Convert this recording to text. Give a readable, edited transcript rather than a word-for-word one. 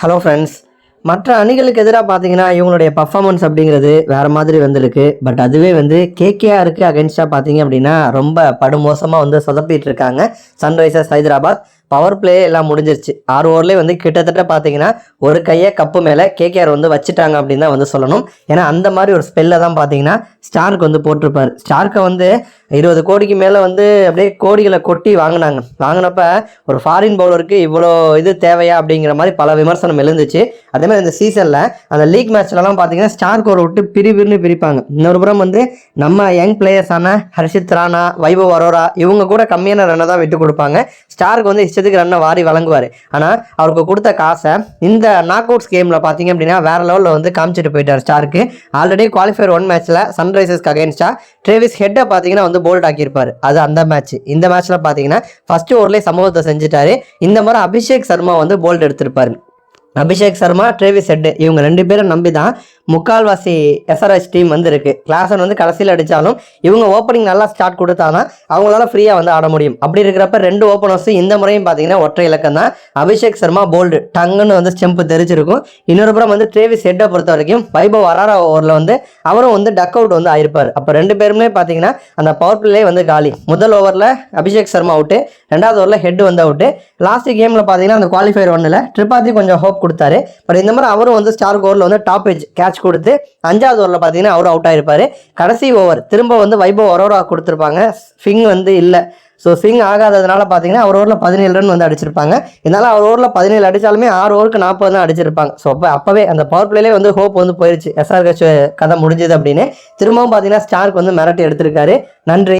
Hello friends. மற்ற அணிகளுக்கு எதிராக பார்த்தீங்கன்னா இவங்களுடைய பர்ஃபார்மன்ஸ் அப்படிங்கிறது வேறு மாதிரி வந்திருக்கு. பட் அதுவே கேகேஆருக்கு அகென்ஸ்டாக பார்த்தீங்க அப்படின்னா ரொம்ப படுமோசமாக சொதப்பிட்டு இருக்காங்க சன்ரைசர்ஸ் ஹைதராபாத். பவர் பிளே எல்லாம் முடிஞ்சிருச்சு. 6 ஓவர்லேயே கிட்டத்தட்ட பார்த்தீங்கன்னா ஒரு கையை கப்பு மேலே கேகேஆர் வச்சுட்டாங்க அப்படின்னு தான் சொல்லணும். ஏன்னா அந்த மாதிரி ஒரு ஸ்பெல்லை தான் பார்த்தீங்கன்னா ஸ்டார்க் போட்டிருப்பார். ஸ்டார்க்கை 20 கோடிக்கு மேலே அப்படியே கோடிகளை கொட்டி வாங்கினப்ப ஒரு ஃபாரின் பவுலருக்கு இவ்வளோ இது தேவையா அப்படிங்கிற மாதிரி பல விமர்சனம் எழுந்துச்சு. அதே மாதிரி இந்த சீசனில் அந்த லீக் மேட்ச்லலாம் பார்த்தீங்கன்னா ஸ்டார்க் ஒரு விட்டு பிரிப்பாங்க. இன்னொரு புறம் நம்ம யங் பிளேயர்ஸான ஹர்ஷித் ராணா, வைபவ் அரோரா இவங்க கூட கம்மியான ரன்னை தான் விட்டு கொடுப்பாங்க. ஸ்டார்க் இஷ்டத்துக்கு ரன்னை வாரி வழங்குவார். ஆனால் அவருக்கு கொடுத்த காசை இந்த நாக் அவுட்ஸ் கேமில் பார்த்தீங்க அப்படின்னா வேற லெவலில் காமிச்சிட்டு போயிட்டார். ஸ்டார்க்கு ஆல்ரெடி குவாலிஃபயர் 1 மேட்ச்சில் சன்ரைசர்ஸ்க்கு அகேன்ஸ்டாக ட்ரேவிஸ் ஹெட்டை பார்த்தீங்கன்னா போல்ட் ஆக்கியிருப்பார். அது அந்த மேட்ச். இந்த மேட்ச்சில் பார்த்தீங்கன்னா ஃபர்ஸ்ட் ஓவர்லேயே சம்பவத்தை செஞ்சுட்டாரு. இந்த மாதிரி அபிஷேக் சர்மா போல்ட் எடுத்திருப்பார். அபிஷேக் சர்மா, ட்ரேவிஸ் ஹெட் இவங்க 2 பேரும் நம்பி தான் முக்கால்வாசி எஸ்ஆர்எச் டீம் இருக்கு. கிளாஸன் கடைசியில் அடித்தாலும் இவங்க ஓப்பனிங் நல்லா ஸ்டார்ட் கொடுத்தாதான் அவங்களால ஃப்ரீயாக ஆட முடியும். அப்படி இருக்கிறப்ப 2 ஓப்பனர்ஸும் இந்த முறையும் பார்த்தீங்கன்னா ஒற்றை இலக்கம் தான். அபிஷேக் சர்மா போல்டு டங்குன்னு ஸ்டெம்பு தெரிச்சிருக்கும். இன்னொரு புறம் ட்ரேவிஸ் ஹெட்டை பொறுத்த வரைக்கும் வைபவ் அரோரா ஓவரில் அவரும் டக் அவுட் ஆயிருப்பார். அப்போ 2 பேருமே பார்த்தீங்கன்னா அந்த பவர் பிளே காலி. முதல் ஓவரில் அபிஷேக் சர்மா அவுட்டு, 2வது ஓவரில் ஹெட் அவுட்டு. லாஸ்ட் கேமில் பார்த்தீங்கன்னா அந்த குவாலிஃபயர் 1ல் ட்ரிபாதி கொஞ்சம் ஹோப் கொடுத்தாரு. பட் இந்த மாதிரி அவரும் ஸ்டார்க் ஓவரில் டாப் ஏஜ் கேட்ச் கொடுத்து 5வது ஓவரில் பார்த்தீங்கன்னா அவரும் அவுட் ஆயிருப்பாரு. கடைசி ஓவர் திரும்ப வைபவ் அரோரா கொடுத்துருப்பாங்க. ஸ்விங் இல்லை. ஸோ ஸ்விங் ஆகாததுனால பார்த்தீங்கன்னா அவர் ஓவரில் 17 ரன் அடிச்சிருப்பாங்க. இதனால அவர் ஓவரில் 17 அடித்தாலுமே 6 ஓவருக்கு 40 தான் அடிச்சிருப்பாங்க. ஸோ அப்போவே அந்த பவர் பிளேலே ஹோப் போயிடுச்சு. எஸ்ஆர்ஹெச் கதை முடிஞ்சது அப்படின்னு திரும்பவும் பார்த்தீங்கன்னா ஸ்டார்க் மிரட்டி எடுத்திருக்காரு. நன்றி.